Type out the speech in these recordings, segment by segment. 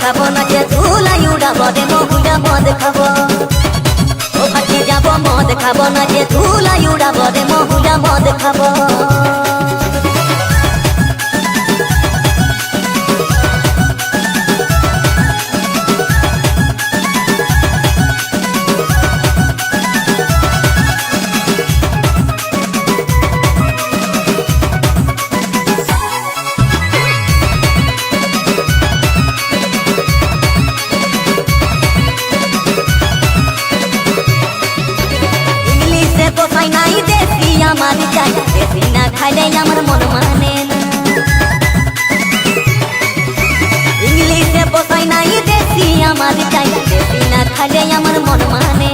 খাবো না যে ধুলাই উড়াবো রে মহুয়া মদ খাবো ও ভাটি যাব মদ খাবো না যে ধুলাই উড়াবো রে মহুয়া মদ খাবো নাই দেশি আমার চাই দেশি না খাইলে আমার মন মানে না ইংলিশে পোষাই নাই দেশি আমার চাই দেশি না খাইলে আমার মন মানে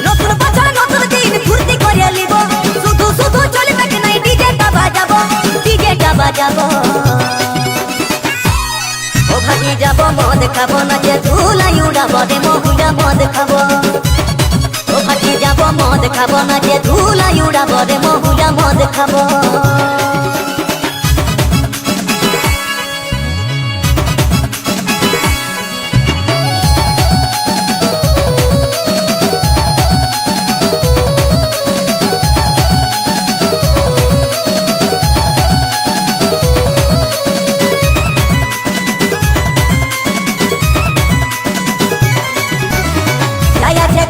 নতুন বছর নতুন দিন ফুর্তি করে লিব শুধু শুধু চলবে কি নাই ডিজেটা বাজাবো ও ভাগি যাব মদ খাবো না যে ধুলাই উড়াবো রে মহুয়া মদ খাবো যাব মদ খাবো না যে ধুলাই উড়াবো রে মহুয়া মদ খাবো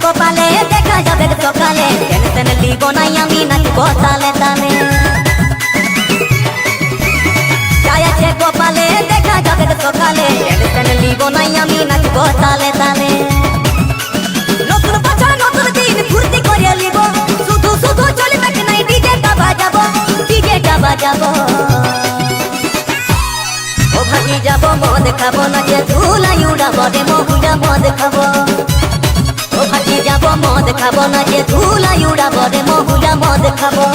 কপালে দেখা যাবে সকালে টেনশন লিব নাই আমি নাচব তালে তালে আছে কপালে দেখা যাবে সকালে টেনশন লিব নাই আমি নাচব তালে তালে নতুন বছর নতুন দিন ফুর্তি করে লিব শুধু শুধু চলবে কি নাই ডিজেটা বাজাবো ও ভাগি যাব মদ খাবো না যে ধুলাই উড়াবো রে মহুয়া মদ খাবো যাব মদ খাবো না যে ধুলাই উড়াবো রে মহুয়া মদ খাবো